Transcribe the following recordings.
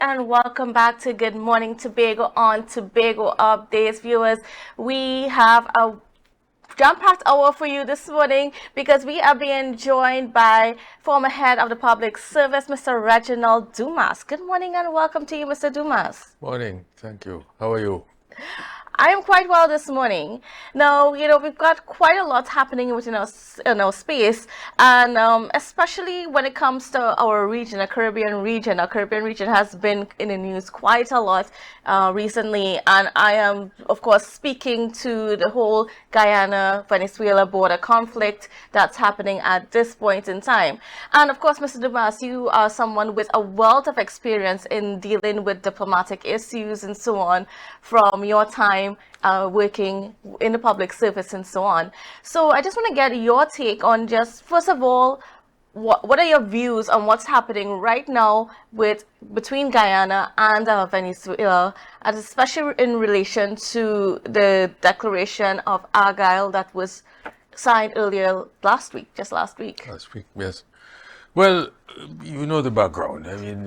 And welcome back to Good Morning Tobago on Tobago Updates. Viewers, we have a jam-packed hour for you this morning because we are being joined by former head of the public service, Mr. Reginald Dumas. Good morning and welcome to you, Mr. Dumas. Morning. Thank you. How are you? I am quite well this morning. Now, we've got quite a lot happening within our space, and especially when it comes to our region, the Caribbean region. Our Caribbean region has been in the news quite a lot recently, and I am, of course, speaking to the whole Guyana-Venezuela border conflict that's happening at this point in time. And of course, Mr. Dumas, you are someone with a wealth of experience in dealing with diplomatic issues and so on from your time working in the public service and so on. So I just want to get your take on just, first of all, what are your views on what's happening right now between Guyana and Venezuela, and especially in relation to the declaration of Argyle that was signed earlier just last week? Last week, yes. Well, you know the background. I mean,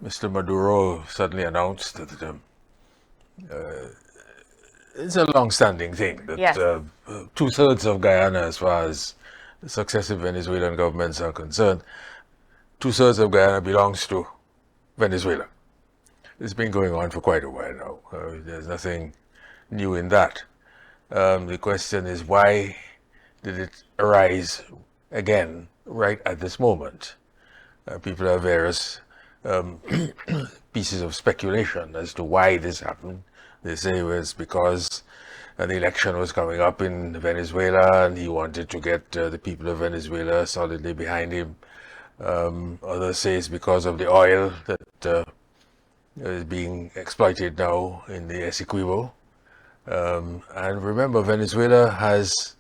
Mr. Maduro suddenly announced that it's a long-standing thing that Yes. two-thirds of Guyana, as far as the successive Venezuelan governments are concerned, two-thirds of Guyana belongs to Venezuela. It's been going on for quite a while now. There's nothing new in that. The question is, why did it arise again right at this moment? People have various pieces of speculation as to why this happened. They say it was because an election was coming up in Venezuela and he wanted to get the people of Venezuela solidly behind him. Others say it's because of the oil that is being exploited now in the Essequibo. And remember, Venezuela has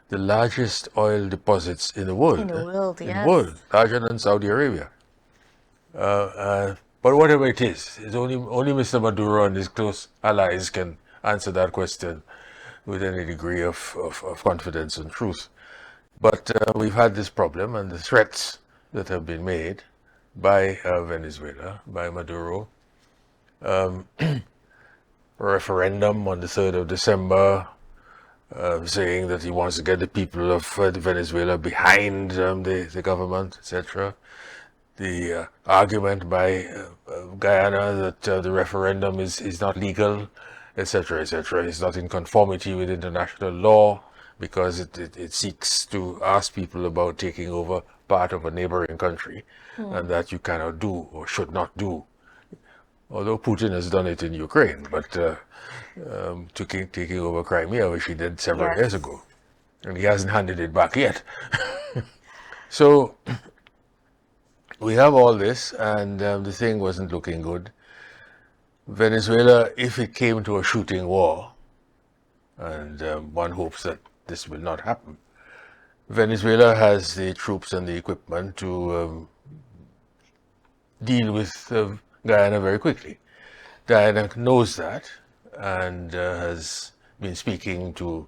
the largest oil deposits in the world. In the world, In yes. the world, larger than Saudi Arabia. But whatever it is, it's only Mr. Maduro and his close allies can answer that question with any degree of confidence and truth. But we've had this problem, and the threats that have been made by Venezuela, by Maduro, referendum on the 3rd of December, saying that he wants to get the people of Venezuela behind the government, etc. The argument by Guyana that the referendum is not legal, etc., etc. It's not in conformity with international law because it seeks to ask people about taking over part of a neighboring country, and that you cannot do or should not do. Although Putin has done it in Ukraine, but taking over Crimea, which he did several years ago, and he hasn't handed it back yet. So we have all this, and the thing wasn't looking good. Venezuela, if it came to a shooting war, and one hopes that this will not happen, Venezuela has the troops and the equipment to deal with Guyana very quickly. Guyana knows that and has been speaking to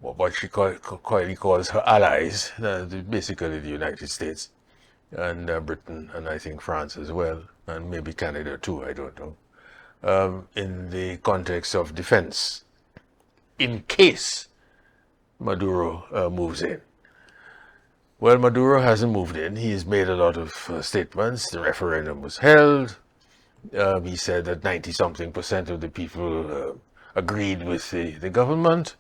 what she quietly calls her allies, basically the United States and Britain, and I think France as well, and maybe Canada too, I don't know, in the context of defense, in case Maduro moves in. Well, Maduro hasn't moved in. He's made a lot of statements. The referendum was held. He said that 90-something% of the people agreed with the government.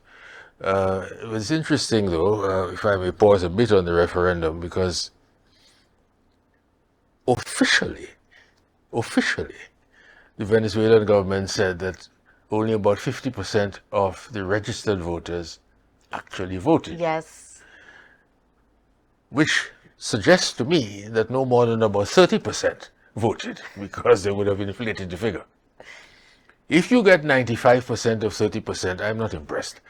It was interesting, though, if I may pause a bit on the referendum, because officially, the Venezuelan government said that only about 50% of the registered voters actually voted. Yes. Which suggests to me that no more than about 30% voted, because they would have inflated the figure. If you get 95% of 30%, I'm not impressed.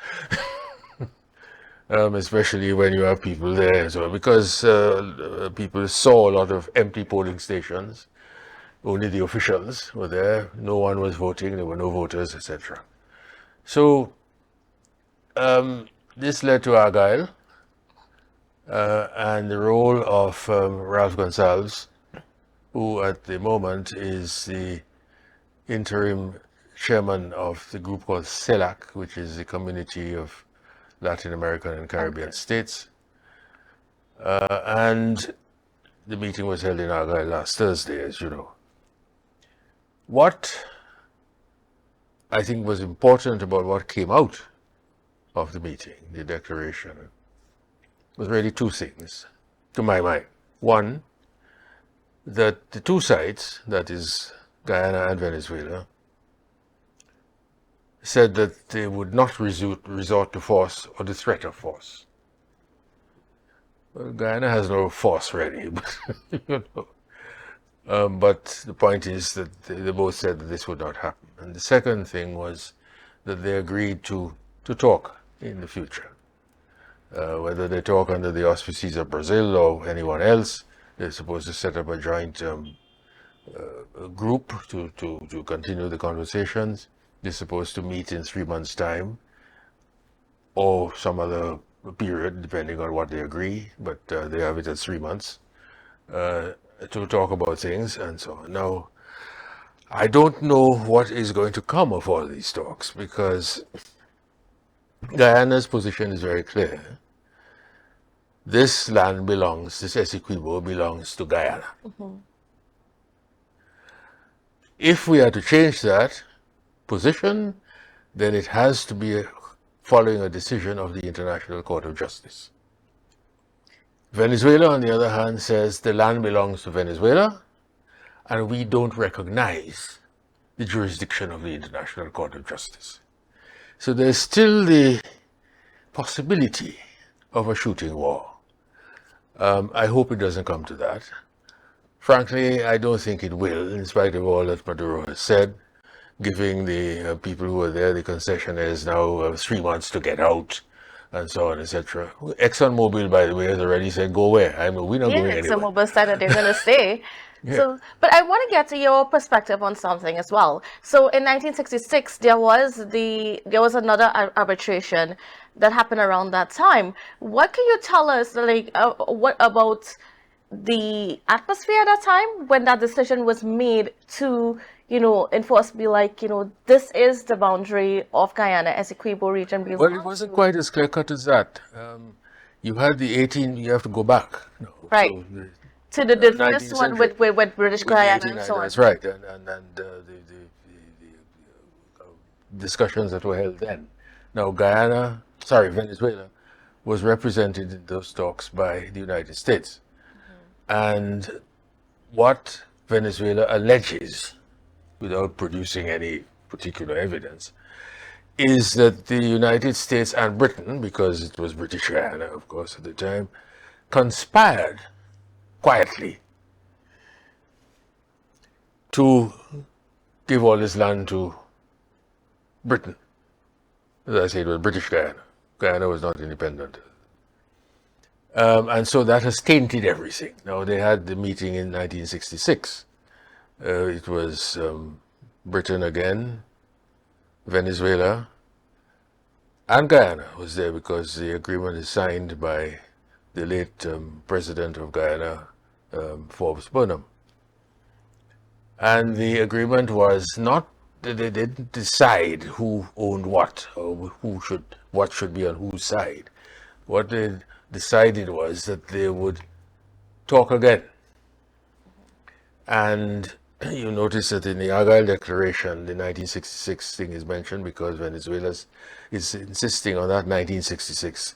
Especially when you have people there as well, because people saw a lot of empty polling stations. Only the officials were there. No one was voting. There were no voters, etc. So this led to Argyle and the role of Ralph Gonsalves who at the moment is the interim chairman of the group called CELAC, which is the Community of Latin American and Caribbean States. And the meeting was held in Argyle last Thursday, as you know. What I think was important about what came out of the meeting, the declaration, was really two things, to my mind. One, that the two sides, that is Guyana and Venezuela, said that they would not resort to force or the threat of force. Well, Guyana has no force ready, but, you know. But the point is that they both said that this would not happen. And the second thing was that they agreed to talk in the future. Whether they talk under the auspices of Brazil or anyone else, they're supposed to set up a joint group to continue the conversations. They're supposed to meet in 3 months' time or some other period, depending on what they agree, but they have it at 3 months to talk about things and so on. Now, I don't know what is going to come of all these talks because Guyana's position is very clear. This land belongs, this Essequibo belongs to Guyana. If we are to change that position, then it has to be following a decision of the International Court of Justice. Venezuela, on the other hand, says the land belongs to Venezuela, and we don't recognize the jurisdiction of the International Court of Justice. So there's still the possibility of a shooting war. I hope it doesn't come to that. Frankly, I don't think it will, in spite of all that Maduro has said, giving the people who are there, the concessionaires, now 3 months to get out, and so on, etc. ExxonMobil, by the way, has already said, go where? We're not going anywhere. ExxonMobil said that they're going to stay. Yeah. So, but I want to get to your perspective on something as well. So, in 1966, there was another arbitration that happened around that time. What can you tell us, what about the atmosphere at that time when that decision was made to, enforce, be like, this is the boundary of Guyana, Essequibo region. Well, it wasn't quite as clear cut as that. You had the 18, you have to go back. No. Right. So to the first one with British Guyana and so on. That's right. And the discussions that were held then. Now, Venezuela was represented in those talks by the United States. And what Venezuela alleges, without producing any particular evidence, is that the United States and Britain, because it was British Guyana, of course, at the time, conspired quietly to give all this land to Britain. As I say, it was British Guyana. Guyana was not independent. And so that has tainted everything. Now, they had the meeting in 1966. It was Britain again, Venezuela, and Guyana was there because the agreement is signed by the late president of Guyana, Forbes Burnham. And the agreement was not, they didn't decide who owned what or what should be on whose side. What they decided was that they would talk again. And you notice that in the Argyle Declaration, the 1966 thing is mentioned because Venezuela is insisting on that 1966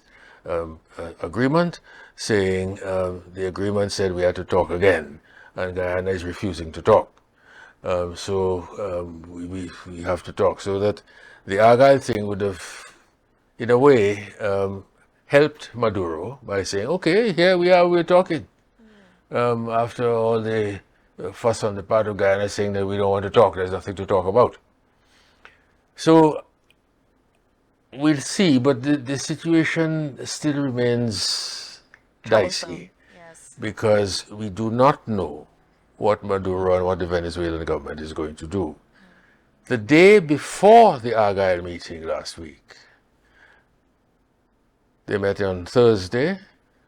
agreement, saying the agreement said we had to talk again, and Guyana is refusing to talk. So we have to talk. So that the Argyle thing would have, in a way, helped Maduro by saying, okay, here we are, we're talking. After all the fuss on the part of Guyana saying that we don't want to talk, there's nothing to talk about. So we'll see, but the situation still remains dicey. Yes. Because we do not know what Maduro and what the Venezuelan government is going to do. The day before the Argyle meeting last week, they met on Thursday,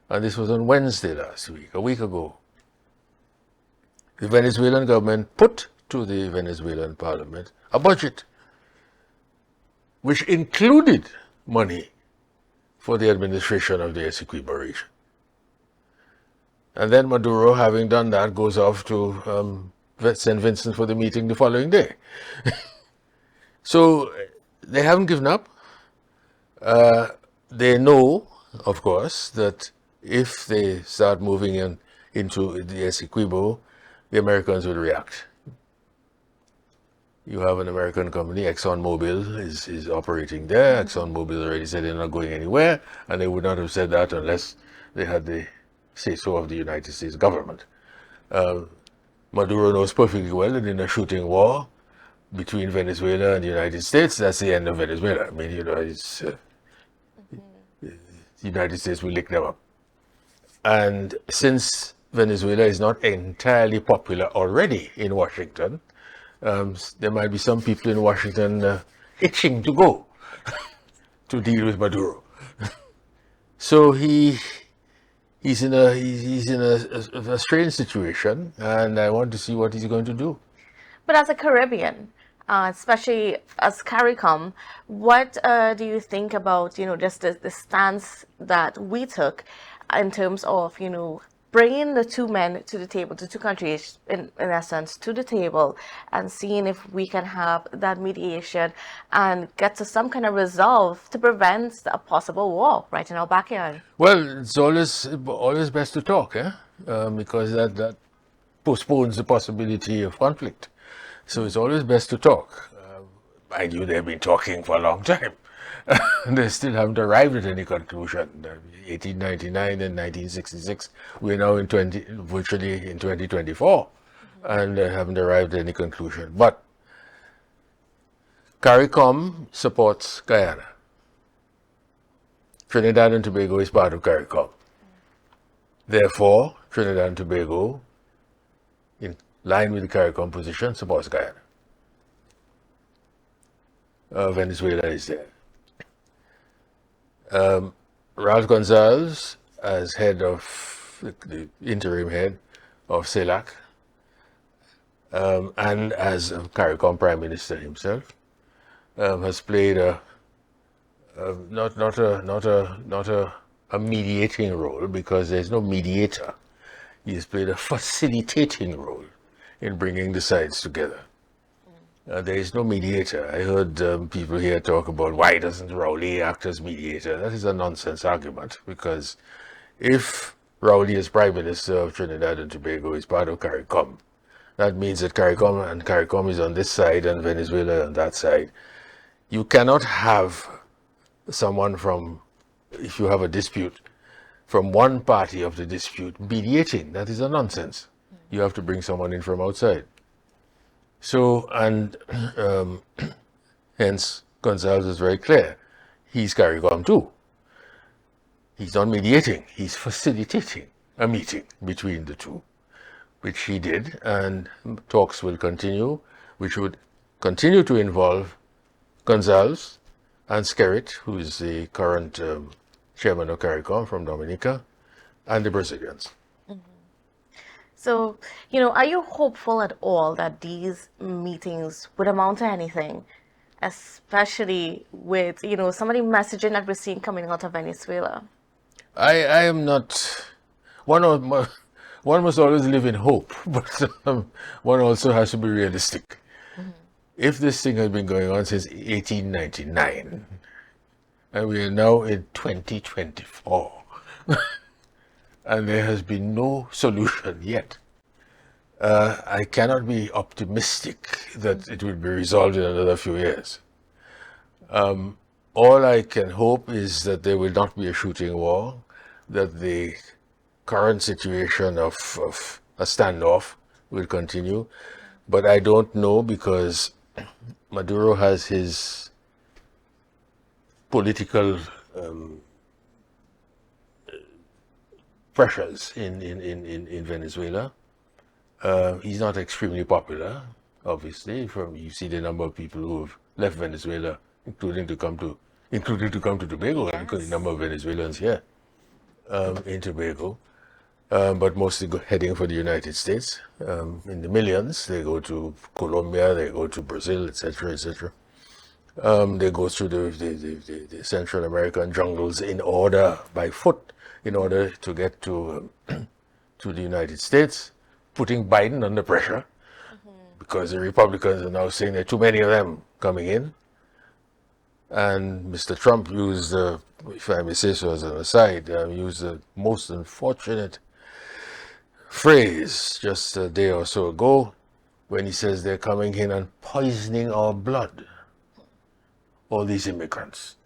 and this was on Wednesday last week, a week ago. The Venezuelan government put to the Venezuelan parliament a budget which included money for the administration of the Essequibo region. And then Maduro, having done that, goes off to St. Vincent for the meeting the following day. So they haven't given up. They know, of course, that if they start moving into the Essequibo, the Americans will react. You have an American company, ExxonMobil, is operating there. ExxonMobil already said they're not going anywhere, and they would not have said that unless they had the say-so of the United States government. Maduro knows perfectly well that in a shooting war between Venezuela and the United States, that's the end of Venezuela. I mean, the United States will lick them up. And since Venezuela is not entirely popular already in Washington, there might be some people in Washington itching to go to deal with Maduro. So he's in a strange situation, and I want to see what he's going to do. But as a Caribbean, especially as CARICOM, what do you think about, just the stance that we took in terms of, bringing the two men to the table, the two countries, in essence, to the table, and seeing if we can have that mediation and get to some kind of resolve to prevent a possible war right in our backyard? Well, it's always best to talk, because that postpones the possibility of conflict. So it's always best to talk. Mind you, they've been talking for a long time. They still haven't arrived at any conclusion. 1899 and 1966, we're now virtually in 2024, and they haven't arrived at any conclusion. But CARICOM supports Guyana. Trinidad and Tobago is part of CARICOM. Therefore, Trinidad and Tobago, in line with the CARICOM position, supports Guyana. Venezuela is there. Ralph Gonsalves, as head of the interim head of CELAC, and as CARICOM Prime Minister himself, has played not a mediating role, because there's no mediator. He has played a facilitating role in bringing the sides together. There is no mediator. I heard people here talk about why doesn't Rowley act as mediator. That is a nonsense argument, because if Rowley as Prime Minister of Trinidad and Tobago is part of CARICOM, that means that CARICOM is on this side and Venezuela on that side. You cannot have someone if you have a dispute, from one party of the dispute mediating. That is a nonsense. You have to bring someone in from outside. So, and hence, Gonsalves is very clear. He's CARICOM too. He's not mediating, he's facilitating a meeting between the two, which he did, and talks will continue, which would continue to involve Gonsalves and Skerrit, who is the current chairman of CARICOM from Dominica, and the Brazilians. So, are you hopeful at all that these meetings would amount to anything, especially with, some of the messaging that we're seeing coming out of Venezuela? I am not. One must always live in hope, but one also has to be realistic. If this thing has been going on since 1899, and we are now in 2024, and there has been no solution yet, I cannot be optimistic that it will be resolved in another few years. All I can hope is that there will not be a shooting war, that the current situation of a standoff will continue, but I don't know, because Maduro has his political pressures in Venezuela. He's not extremely popular, obviously. You see the number of people who have left Venezuela, including to come to Tobago, Yes. and the number of Venezuelans here in Tobago. but mostly heading for the United States. In the millions, they go to Colombia, they go to Brazil, etc., etc. They go through the Central American jungles in order, by foot, in order to get to the United States, putting Biden under pressure because the Republicans are now saying there are too many of them coming in. And Mr. Trump used, if I may say so as an aside, used the most unfortunate phrase just a day or so ago when he says they're coming in and poisoning our blood. All these immigrants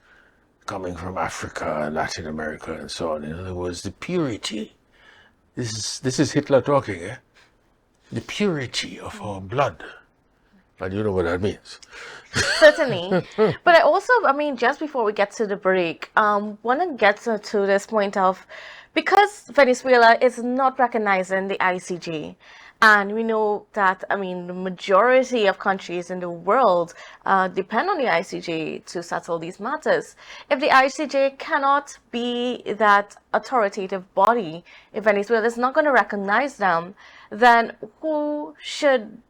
coming from Africa and Latin America and so on. In other words, the purity. This is Hitler talking, eh? The purity of our blood. And you know what that means. Certainly. But I also, I mean, just before we get to the break, want to get to this point of, because Venezuela is not recognizing the ICJ, and we know that, I mean, the majority of countries in the world depend on the ICJ to settle these matters. If the ICJ cannot be that authoritative body, if Venezuela is not going to recognize them, then who should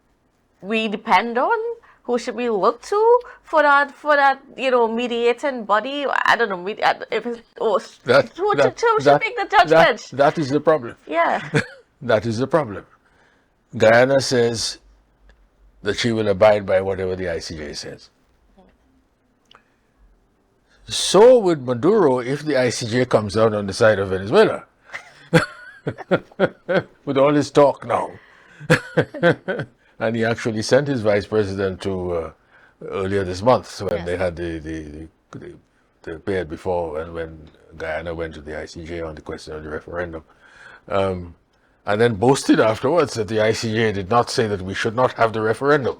we depend on? Who should we look to for that, mediating body? I don't know, if it's, who should make the judgment? That is the problem. Yeah. That is the problem. Guyana says that she will abide by whatever the ICJ says. So would Maduro if the ICJ comes out on the side of Venezuela. With all his talk now. And he actually sent his vice president to earlier this month when they had the period before and when Guyana went to the ICJ on the question of the referendum. And then boasted afterwards that the ICJ did not say that we should not have the referendum.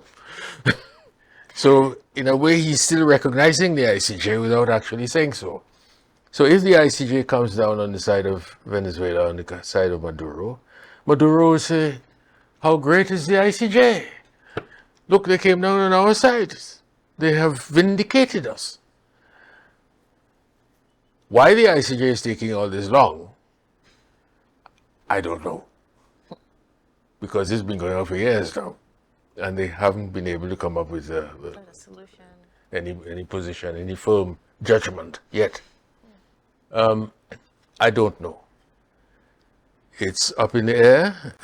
So in a way, he's still recognizing the ICJ without actually saying so. So if the ICJ comes down on the side of Venezuela, on the side of Maduro, Maduro will say, how great is the ICJ? Look, they came down on our side. They have vindicated us. Why the ICJ is taking all this long, I don't know. Because it's been going on for years now. And they haven't been able to come up with a solution. Any position, any firm judgment yet. I don't know. It's up in the air.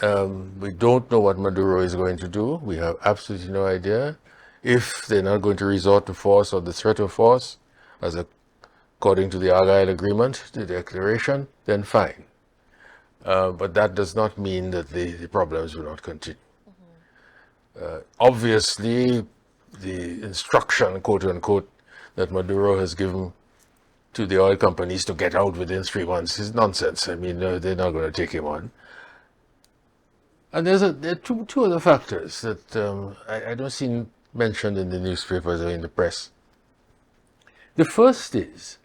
We don't know what Maduro is going to do. We have absolutely no idea. If they're not going to resort to force or the threat of force, according to the Argyle Agreement, the declaration, then fine. But that does not mean that the problems will not continue. Obviously, the instruction, quote unquote, that Maduro has given to the oil companies to get out within 3 months is nonsense. I mean, they're not going to take him on. And there are two other factors that I don't see mentioned in the newspapers or in the press. The first is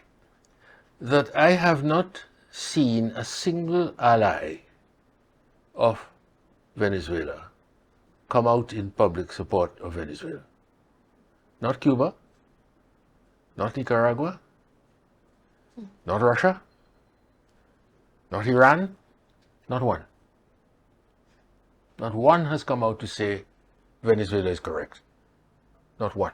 that I have not seen a single ally of Venezuela come out in public support of Venezuela. Not Cuba, not Nicaragua, not Russia, not Iran, not one. Not one has come out to say Venezuela is correct. Not one.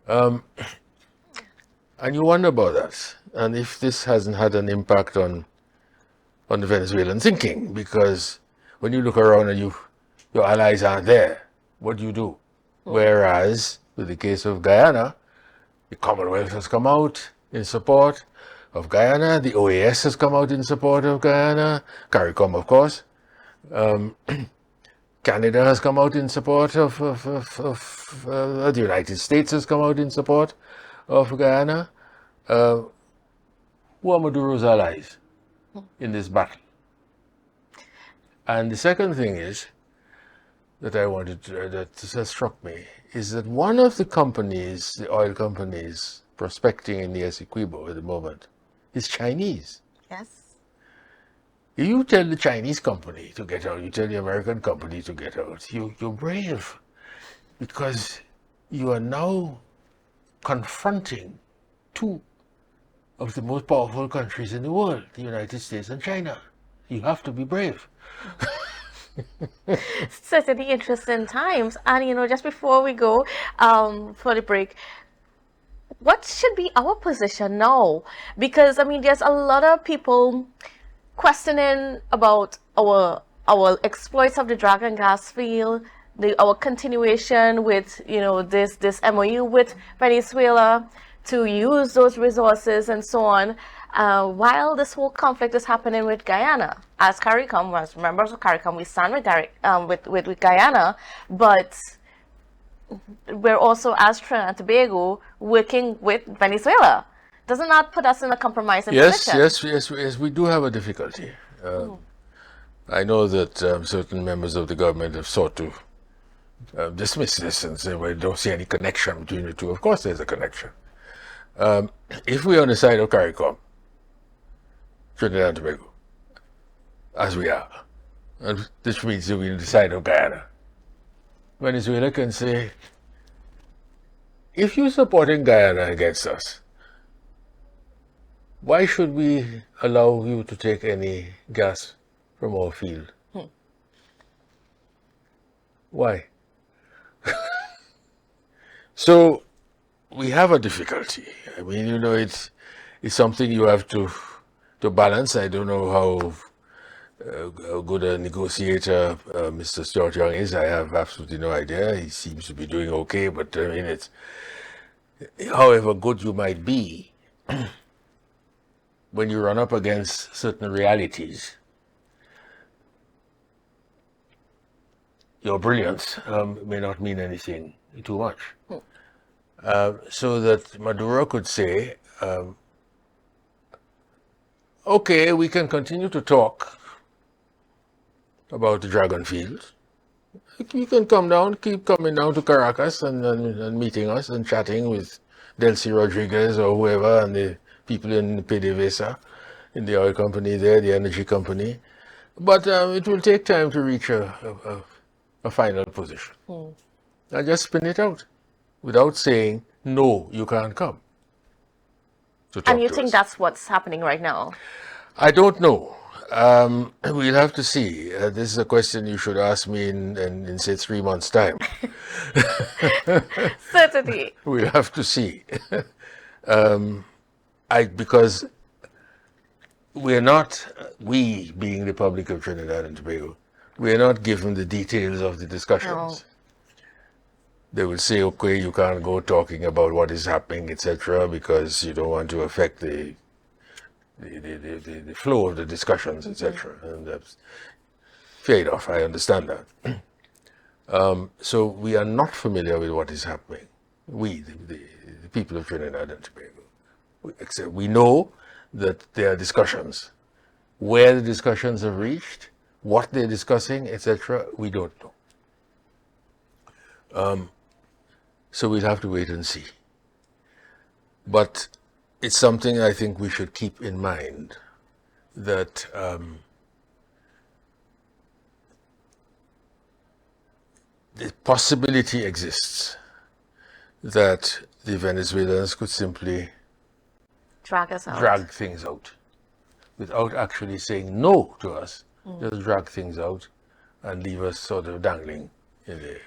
And you wonder about that, and if this hasn't had an impact on the Venezuelan thinking, because when you look around and your allies aren't there, what do? Whereas, with the case of Guyana, the Commonwealth has come out in support of Guyana, the OAS has come out in support of Guyana, CARICOM, of course. Canada has come out in support of the United States has come out in support of Guyana. Who are Maduro's allies in this battle? And the second thing is that that struck me is that one of the companies, the oil companies prospecting in the Essequibo at the moment, is Chinese. Yes. You tell the Chinese company to get out, you tell the American company to get out, you're brave, because you are now confronting two of the most powerful countries in the world, the United States and China. you have to be brave. Certainly interesting times. And, just before we go for the break, what should be our position now? Because, I mean, there's a lot of people questioning about our exploits of the Dragon gas field, our continuation with this MOU with Venezuela to use those resources and so on, while this whole conflict is happening with Guyana. As CARICOM, as members of CARICOM, we stand with Guyana, but we're also, as Trinidad and Tobago, working with Venezuela. Doesn't that put us in a compromising position? Yes, we do have a difficulty. I know that certain members of the government have sought to dismiss this and say, well, don't see any connection between the two. Of course there's a connection. If we're on the side of CARICOM, Trinidad and Tobago, as we are, and this means that we're on the side of Guyana, Venezuela can say, if you're supporting Guyana against us, why should we allow you to take any gas from our field? Why? So we have a difficulty. I mean, it's something you have to balance. I don't know how good a negotiator Mr. Stuart Young is. I have absolutely no idea. He seems to be doing okay, but I mean, it's however good you might be, when you run up against certain realities, your brilliance may not mean anything too much. So that Maduro could say, okay, we can continue to talk about the Dragon Fields. You can come down, keep coming down to Caracas and meeting us and chatting with Delcy Rodriguez or whoever and the people in PDVSA, in the oil company there, the energy company. But it will take time to reach a final position. And just spin it out without saying, no, you can't come. And you think that's what's happening right now? I don't know. We'll have to see. This is a question you should ask me in say 3 months' time. Certainly. We'll have to see. Because we're not, we being the Republic of Trinidad and Tobago, we're not given the details of the discussions. No. They will say, okay, you can't go talking about what is happening, etc., because you don't want to affect the flow of the discussions, etc. And that's fair enough, I understand that. So we are not familiar with what is happening. We, the people of Trinidad and Tobago. We know that there are discussions. Where the discussions have reached, what they're discussing, etc., we don't know. So we'll have to wait and see. But it's something I think we should keep in mind, that the possibility exists that the Venezuelans could simply drag things out without actually saying no to us. Just drag things out and leave us sort of dangling in the air.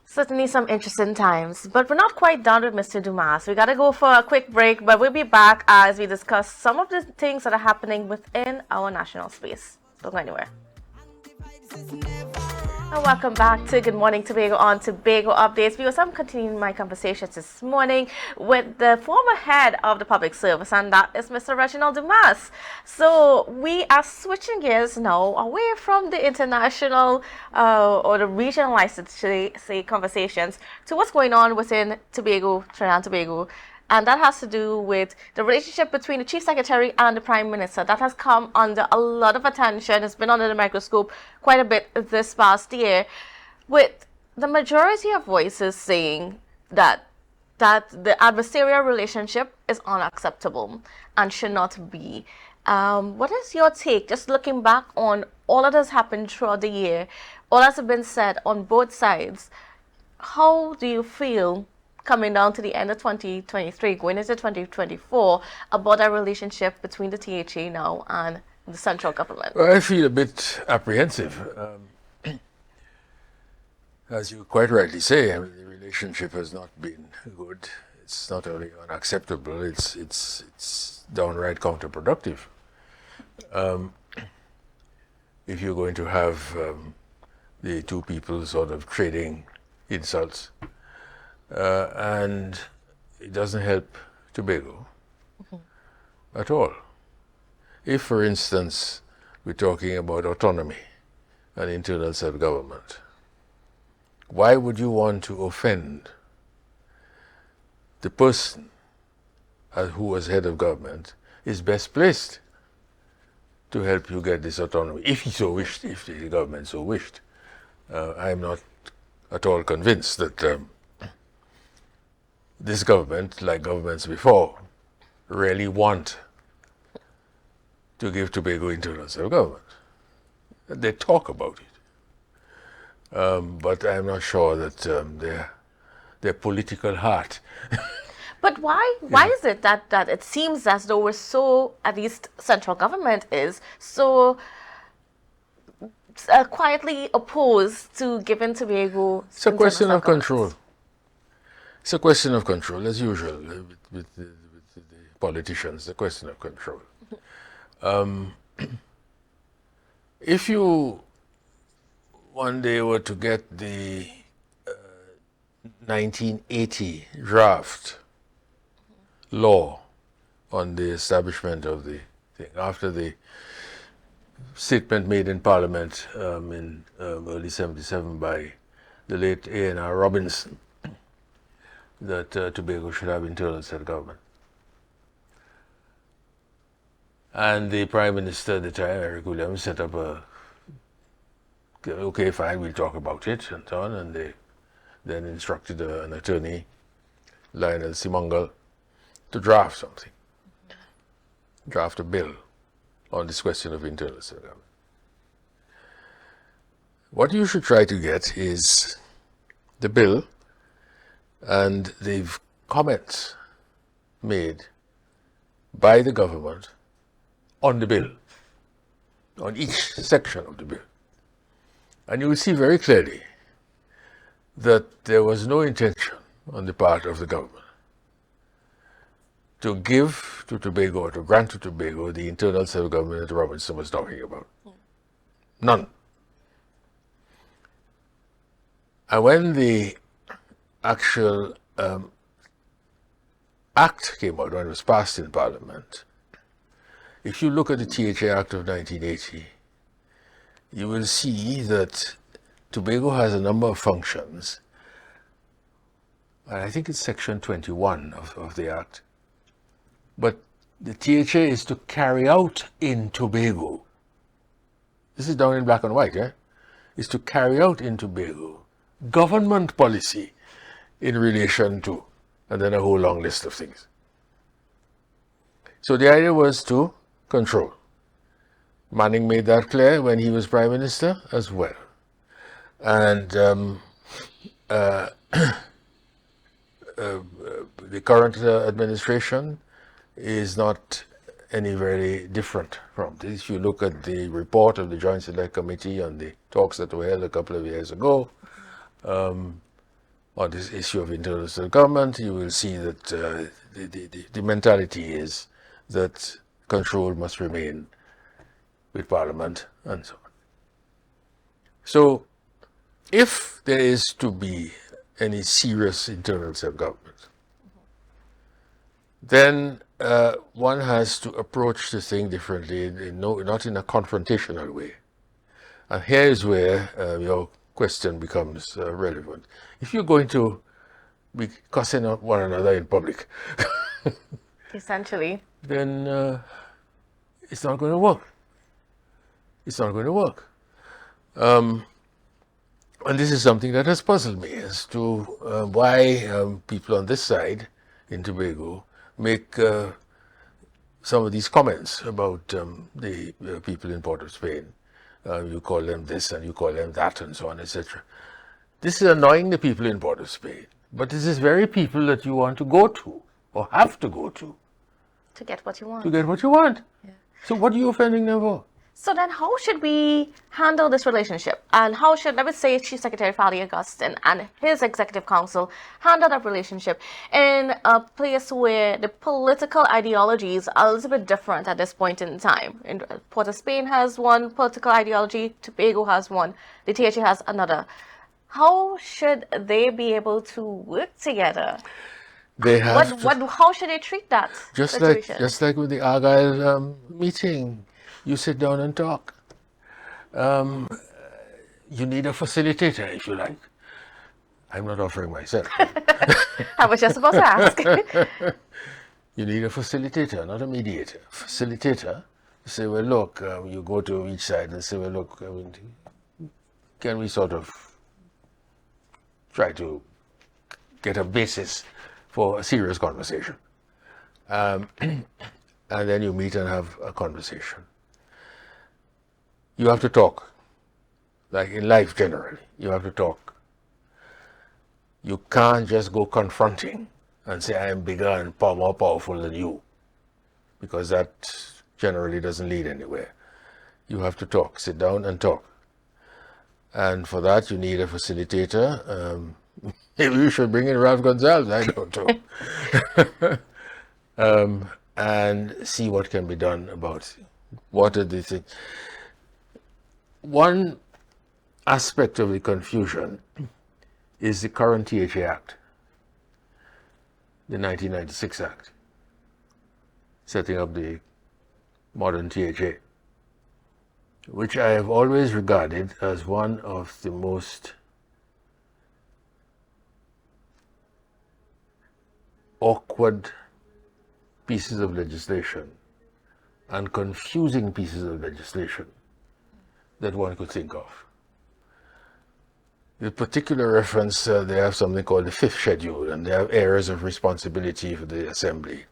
Certainly some interesting times, but we're not quite done with Mr. Dumas. We got to go for a quick break, but we'll be back as we discuss some of the things that are happening within our national space. Don't go anywhere. And welcome back to Good Morning Tobago on Tobago Updates. Because I'm continuing my conversations this morning with the former head of the public service, and that is Mr. Reginald Dumas. So we are switching gears now away from the international or the regional, I should say, conversations to what's going on within Tobago, Trinidad and Tobago. And that has to do with the relationship between the Chief Secretary and the Prime Minister. That has come under a lot of attention. It's been under the microscope quite a bit this past year, with the majority of voices saying that the adversarial relationship is unacceptable and should not be. What is your take, just looking back on all that has happened throughout the year, all that has been said on both sides? How do you feel coming down to the end of 2023, going into 2024, about our relationship between the THA now and the central government? Well, I feel a bit apprehensive. As you quite rightly say, I mean, the relationship has not been good. It's not only unacceptable, it's downright counterproductive. If you're going to have the two people sort of trading insults, and it doesn't help Tobago at all. If, for instance, we're talking about autonomy and internal self-government, why would you want to offend the person who was head of government is best placed to help you get this autonomy, if he so wished, if the government so wished. I'm not at all convinced that this government, like governments before, really want to give Tobago internal self-government. They talk about it. But I'm not sure that their political heart. But why is it that it seems as though we're so, at least central government is, so quietly opposed to giving Tobago It's a internal question of self-governance? control. It's a question of control, as usual, with the politicians, the question of control. If you one day were to get the 1980 draft law on the establishment of the thing, after the statement made in Parliament in early 77 by the late A.N.R. Robinson, that Tobago should have internal self-government. And the Prime Minister at the time, Eric Williams, set up okay, fine, we'll talk about it, and so on, and they then instructed an attorney, Lionel Simongal, to draft something, draft a bill on this question of internal self-government. What you should try to get is the bill and the comments made by the government on the bill, on each section of the bill. And you will see very clearly that there was no intention on the part of the government to give to Tobago or to grant to Tobago the internal self-government that Robinson was talking about. None. And when the actual act came out, when it was passed in Parliament, if you look at the THA Act of 1980, you will see that Tobago has a number of functions, and I think it's section 21 of the Act, but the THA is to carry out in Tobago, this is down in black and white, is to carry out in Tobago government policy in relation to, and then a whole long list of things. So the idea was to control. Manning made that clear when he was Prime Minister as well. And the current administration is not any very different from this. If you look at the report of the Joint Select Committee on the talks that were held a couple of years ago on this issue of internal self-government, you will see that the mentality is that control must remain with Parliament and so on. So, if there is to be any serious internal self-government, then one has to approach the thing differently, not in a confrontational way. And here is where your question becomes relevant. If you're going to be cussing out one another in public, Essentially, then it's not going to work. It's not going to work. And this is something that has puzzled me as to why people on this side in Tobago make some of these comments about the people in Port of Spain. You call them this and you call them that and so on, etc. This is annoying the people in Port of Spain, but this is very people that you want to go to or have to go to get what you want. get what you want. Yeah. So what are you offending them for? So then how should we handle this relationship? And how should, I would say, Chief Secretary Fali Augustine and his executive council handle that relationship in a place where the political ideologies are a little bit different at this point in time? Port of Spain has one political ideology, Tobago has one, the THA has another. How should they be able to work together? They have How should they treat that situation? just like with the Argyle meeting, you sit down and talk. You need a facilitator, if you like. I'm not offering myself. I was just about to ask. You need a facilitator, not a mediator. Facilitator. Say, well, look, you go to each side and say, well, look, can we sort of try to get a basis for a serious conversation? And then you meet and have a conversation. You have to talk. Like in life generally, you have to talk. You can't just go confronting and say, I am bigger and more powerful than you, because that generally doesn't lead anywhere. You have to talk, sit down and talk. And for that, you need a facilitator. Maybe we should bring in Ralph Gonzalez, I don't know. And see what can be done about it. What are the things? One aspect of the confusion is the current THA Act, the 1996 Act, setting up the modern THA, which I have always regarded as one of the most awkward pieces of legislation and confusing pieces of legislation that one could think of. The particular reference, they have something called the fifth schedule, and they have areas of responsibility for the Assembly.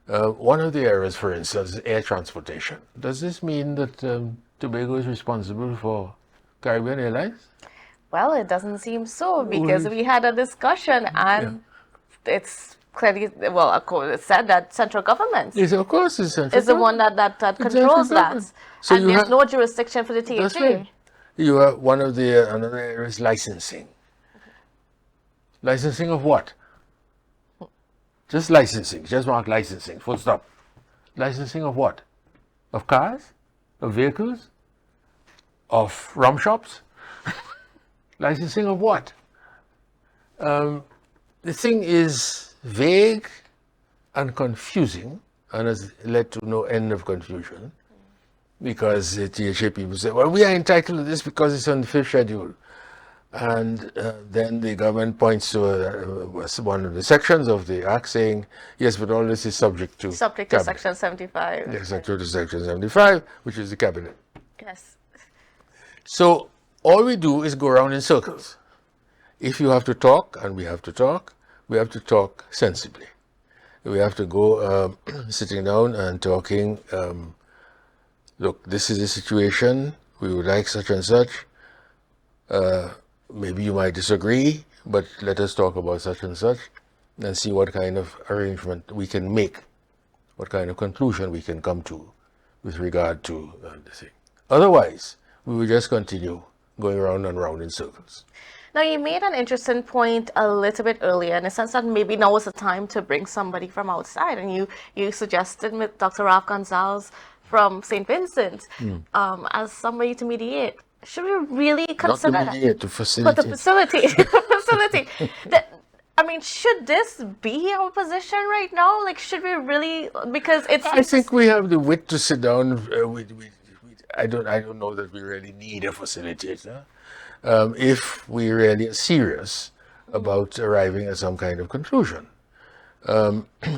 One of the areas, for instance, is air transportation. Does this mean that Tobago is responsible for Caribbean Airlines? Well, it doesn't seem so, because we had a discussion and it's clearly, well, of course, it said that central government Yes, of course, it's central is the one that controls that. government. So and there's no jurisdiction for the THA. That's right. You have one of the, another area is licensing. Licensing of what? Just licensing, just mark licensing, full stop. Licensing of what? Of cars? Of vehicles? Of rum shops? Licensing of what? The thing is vague and confusing, and has led to no end of confusion, because the THA people say, well, we are entitled to this because it's on the fifth schedule. And then the government points to one of the sections of the Act saying, yes, but all this is subject to Section 75. Yes, subject to Section 75, which is the cabinet. Yes. So all we do is go around in circles. If you have to talk, and we have to talk sensibly. We have to go sitting down and talking, look, this is the situation, we would like such and such. Maybe you might disagree, but let us talk about such and such and see what kind of arrangement we can make, what kind of conclusion we can come to with regard to the thing. Otherwise, we will just continue going round and round in circles. Now, you made an interesting point a little bit earlier in the sense that maybe now is the time to bring somebody from outside, and you suggested with Dr. Ralph Gonzalez from St. Vincent as somebody to mediate. Should we really consider not to mediate, to facilitate. But to facilitate. facilitate. I mean, should this be our position right now? Like, should we really? Because it's. I think we have the wit to sit down. I don't know that we really need a facilitator. If we really are serious about arriving at some kind of conclusion,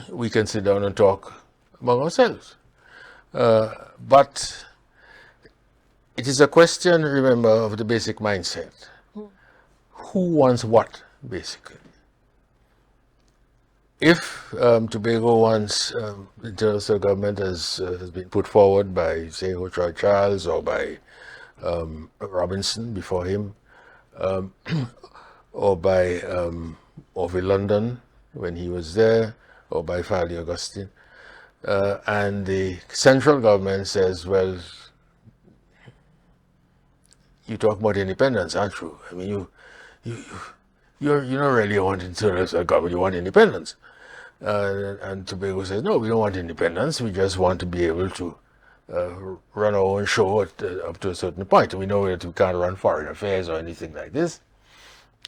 we can sit down and talk among ourselves. But it is a question, remember, of the basic mindset. Who wants what, basically? If Tobago wants international government as has been put forward by, say, Hochar Charles or by Robinson before him, or by Orville London when he was there, or by Fali Augustine, and the central government says, well, you talk about independence, aren't you? I mean, you, you don't really want international government, you want independence. And Tobago says, no, we don't want independence, we just want to be able to run our own show up to a certain point. We know that we can't run foreign affairs or anything like this,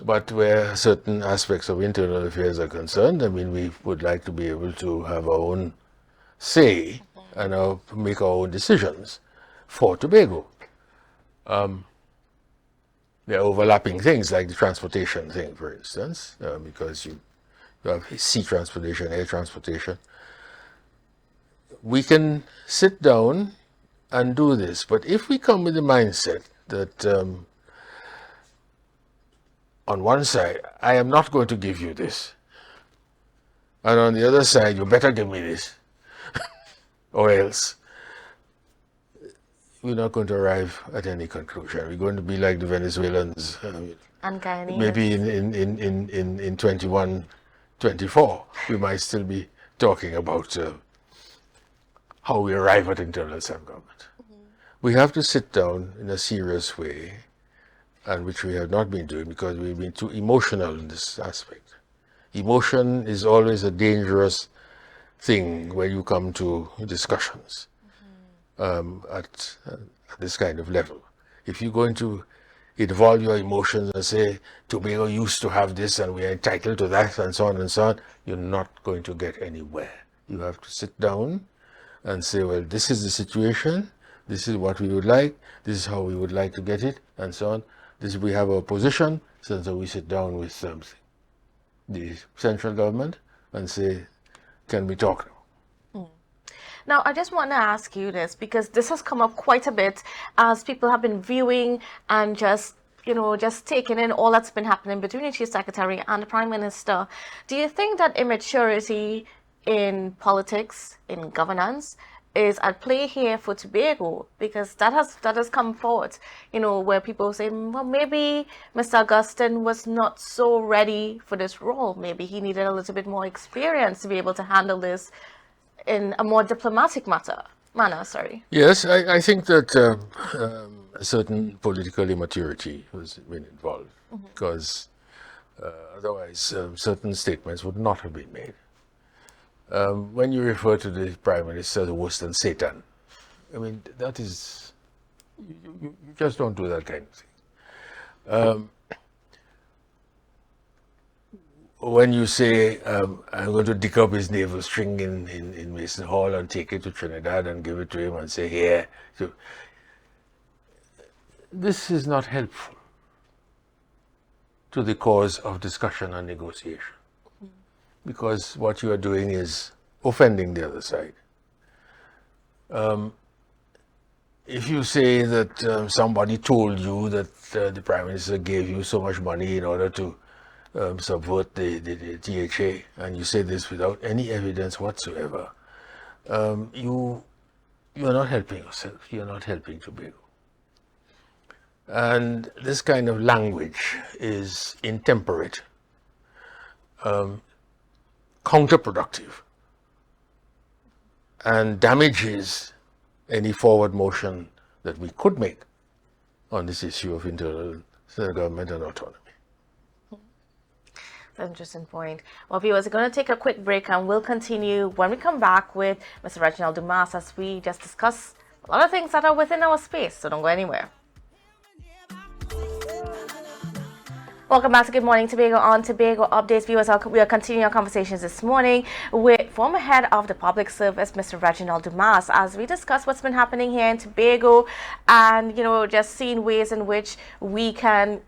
but where certain aspects of internal affairs are concerned, I mean, we would like to be able to have our own say and make our own decisions for Tobago. There are overlapping things like the transportation thing, for instance, because you have sea transportation, air transportation. We can sit down and do this, but if we come with the mindset that on one side, I am not going to give you this, and on the other side, you better give me this, or else, we're not going to arrive at any conclusion. We're going to be like the Venezuelans, And Guyanese. maybe in 21-24, we might still be talking about how we arrive at internal self-government. We have to sit down in a serious way, and which we have not been doing because we've been too emotional in this aspect. Emotion is always a dangerous thing when you come to discussions at this kind of level. If you're going to involve your emotions and say, Tobago used to have this and we are entitled to that and so on, you're not going to get anywhere. You have to sit down and say, well, this is the situation, this is what we would like, this is how we would like to get it, and so on. This we have our position, so we sit down with the central government and say, can we talk now? Now, I just want to ask you this because this has come up quite a bit as people have been viewing and just taking in all that's been happening between the Chief Secretary and the Prime Minister. Do you think that immaturity in politics, in governance, is at play here for Tobago? Because that has come forward, where people say, well, maybe Mr. Augustine was not so ready for this role. Maybe he needed a little bit more experience to be able to handle this in a more diplomatic manner. Yes, I think that a certain political immaturity has been involved because otherwise certain statements would not have been made. When you refer to the Prime Minister as worse than Satan, I mean, that is, you just don't do that kind of thing. When you say, I'm going to dig up his navel string in Mason Hall and take it to Trinidad and give it to him and say, here. So, this is not helpful to the cause of discussion and negotiation. Because what you are doing is offending the other side. If you say that somebody told you that the Prime Minister gave you so much money in order to subvert the THA, and you say this without any evidence whatsoever, you are not helping yourself, you are not helping Tobago. And this kind of language is intemperate, counterproductive, and damages any forward motion that we could make on this issue of internal government and autonomy. That's an interesting point. Well, viewers, we're going to take a quick break and we'll continue when we come back with Mr. Reginald Dumas as we just discuss a lot of things that are within our space, so don't go anywhere. Welcome back to Good Morning Tobago on Tobago Updates. Viewers, we are continuing our conversations this morning with former head of the public service, Mr. Reginald Dumas, as we discuss what's been happening here in Tobago and, just seeing ways in which we can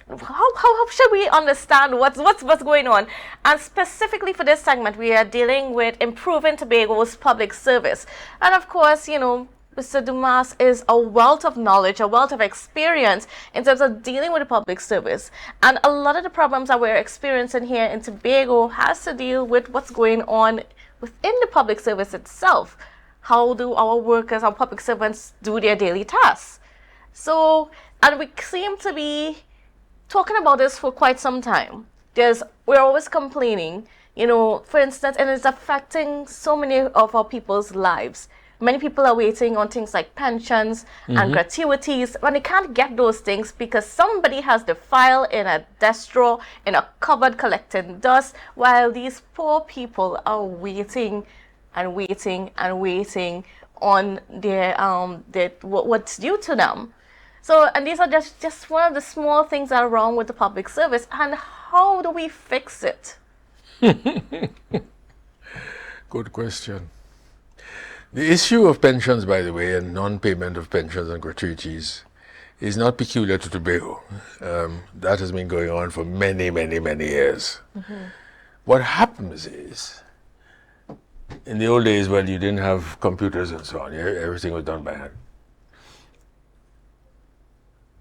how should we understand what's going on? And specifically for this segment, we are dealing with improving Tobago's public service. And of course, Mr. Dumas is a wealth of knowledge, a wealth of experience in terms of dealing with the public service. And a lot of the problems that we're experiencing here in Tobago has to deal with what's going on within the public service itself. How do our workers, our public servants do their daily tasks? So, and we seem to be talking about this for quite some time. We're always complaining, For instance, and it's affecting so many of our people's lives. Many people are waiting on things like pensions and gratuities, and they can't get those things because somebody has the file in a desk drawer, in a cupboard collecting dust, while these poor people are waiting and waiting and waiting on what's due to them. So, and these are just one of the small things that are wrong with the public service. And how do we fix it? Good question. The issue of pensions, by the way, and non-payment of pensions and gratuities is not peculiar to Tobago. That has been going on for many, many, many years. What happens is, in the old days when you didn't have computers and so on, everything was done by hand.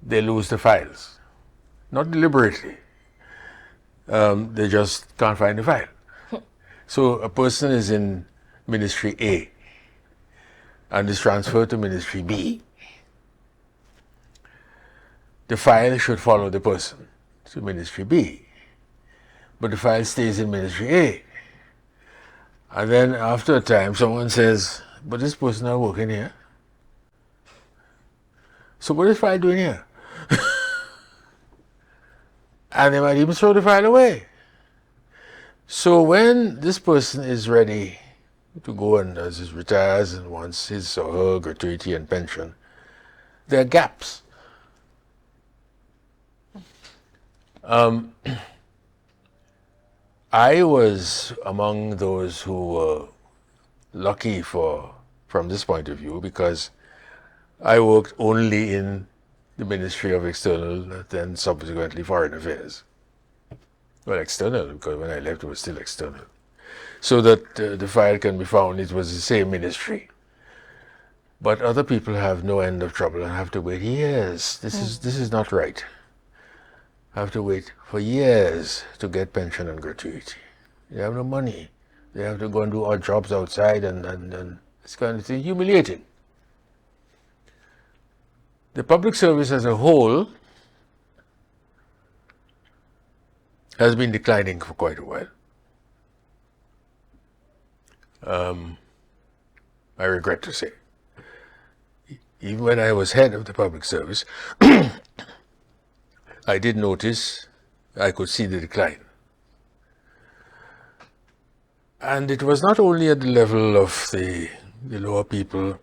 They lose the files. Not deliberately. They just can't find the file. So a person is in Ministry A and is transferred to Ministry B. The file should follow the person to Ministry B, but the file stays in Ministry A. And then after a time, someone says, but this person not working here. So what is the file doing here? And they might even throw the file away. So when this person is ready to go and as he retires and wants his or her gratuity and pension, there are gaps. I was among those who were lucky from this point of view, because I worked only in the Ministry of External, then subsequently Foreign Affairs. Well, external, because when I left it was still external. So that the file can be found, it was the same ministry. But other people have no end of trouble and have to wait years. This is not right. Have to wait for years to get pension and gratuity. They have no money. They have to go and do odd jobs outside, and it's kind of humiliating. The public service as a whole has been declining for quite a while. I regret to say. Even when I was head of the public service, I did notice, I could see the decline. And it was not only at the level of the lower people,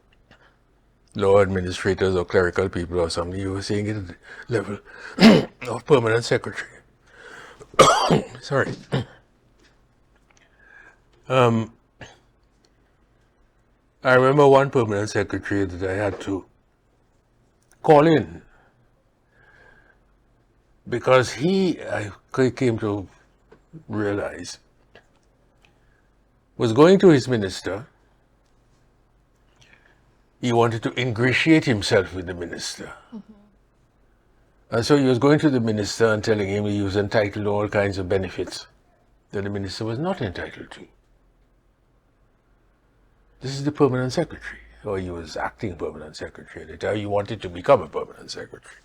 lower administrators or clerical people or something, you were seeing it at the level of permanent secretary. Sorry. I remember one permanent secretary that I had to call in because I came to realize, was going to his minister. He wanted to ingratiate himself with the minister. And so he was going to the minister and telling him he was entitled to all kinds of benefits that the minister was not entitled to. This is the permanent secretary, or he was acting permanent secretary at the time. He wanted to become a permanent secretary.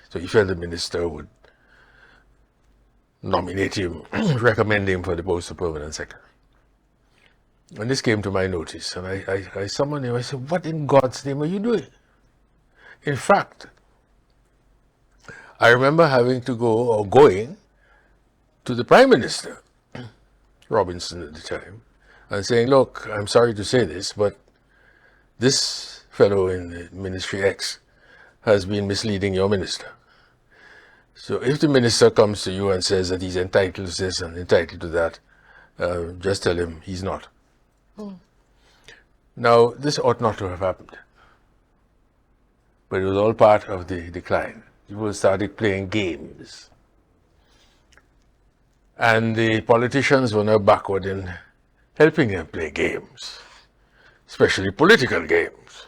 So he felt the minister would nominate him, recommend him for the post of permanent secretary. And this came to my notice, and I summoned him. I said, what in God's name are you doing? In fact, I remember having to going to the Prime Minister, Robinson at the time, and saying, look, I'm sorry to say this, but this fellow in Ministry X has been misleading your minister. So if the minister comes to you and says that he's entitled to this and entitled to that, just tell him he's not. Now, this ought not to have happened. But it was all part of the decline. People started playing games. And the politicians were now backward in helping them play games, especially political games.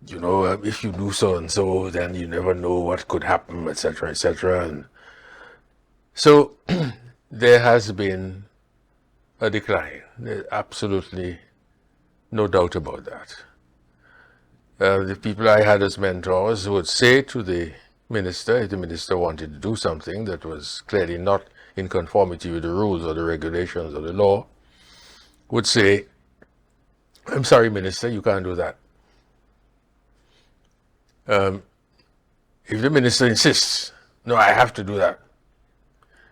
You know, if you do so and so, then you never know what could happen, etc., etc. And so there has been a decline. There's absolutely no doubt about that. The people I had as mentors would say to the minister, if the minister wanted to do something that was clearly not in conformity with the rules or the regulations or the law, would say, I'm sorry, Minister, you can't do that. If the Minister insists, no, I have to do that,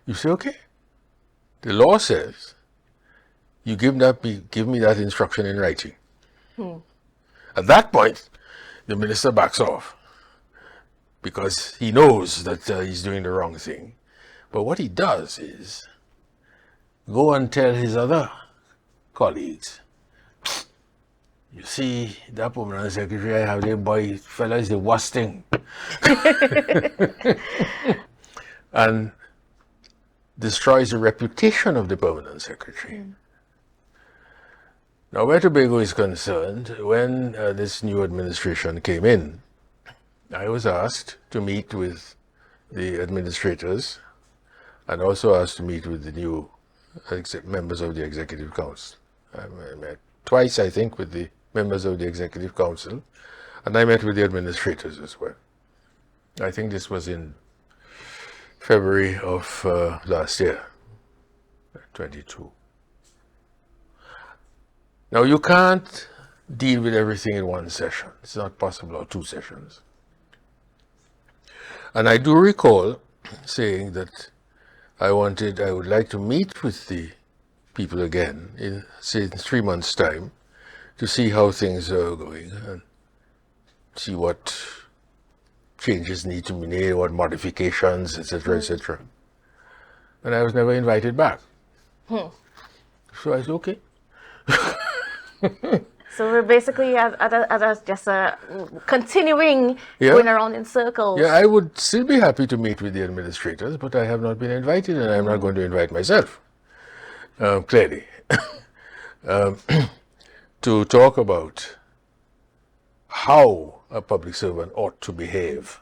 you say, okay. The law says, you give me that instruction in writing. At that point, the Minister backs off because he knows that he's doing the wrong thing. But what he does is go and tell his other colleagues, you see, that permanent secretary I have there, boy, fella is the worst thing. And destroys the reputation of the permanent secretary. Now, where Tobago is concerned, when this new administration came in, I was asked to meet with the administrators and also asked to meet with the new members of the Executive Council. I met twice, I think, with the members of the Executive Council, and I met with the administrators as well. I think this was in February of last year, 22. Now, you can't deal with everything in one session. It's not possible, or 2 sessions. And I do recall saying that I would like to meet with the people again in, say, 3 months' time to see how things are going and see what changes need to be made, what modifications, etc., etc. And I was never invited back. So I said, okay. So we're basically just continuing going around in circles. Yeah, I would still be happy to meet with the administrators, but I have not been invited, and I'm not going to invite myself, clearly, to talk about how a public servant ought to behave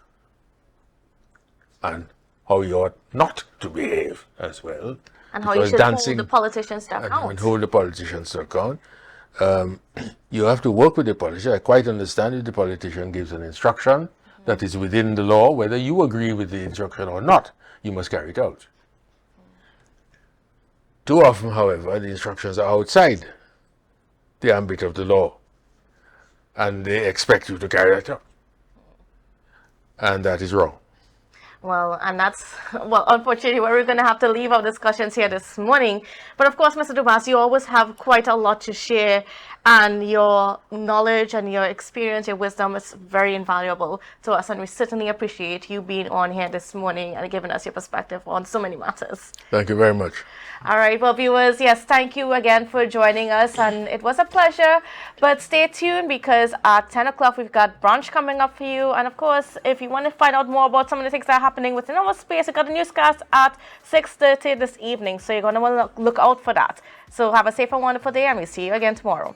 and how he ought not to behave as well. And how you should hold the politicians to account. And hold the politicians to account. You have to work with the politician. I quite understand if the politician gives an instruction that is within the law, whether you agree with the instruction or not, you must carry it out. Too often, however, the instructions are outside the ambit of the law, and they expect you to carry that out. And that is wrong. Well, and that's, well, unfortunately, we're going to have to leave our discussions here this morning. But of course, Mr. Dumas, you always have quite a lot to share, and your knowledge and your experience, your wisdom is very invaluable to us. And we certainly appreciate you being on here this morning and giving us your perspective on so many matters. Thank you very much. All right, well, viewers, yes, thank you again for joining us, and it was a pleasure. But stay tuned, because at 10 o'clock we've got brunch coming up for you. And of course, if you want to find out more about some of the things that are happening within our space, we've got a newscast at 6:30 this evening, so you're going to want to look out for that. So have a safe and wonderful day, and we'll see you again tomorrow.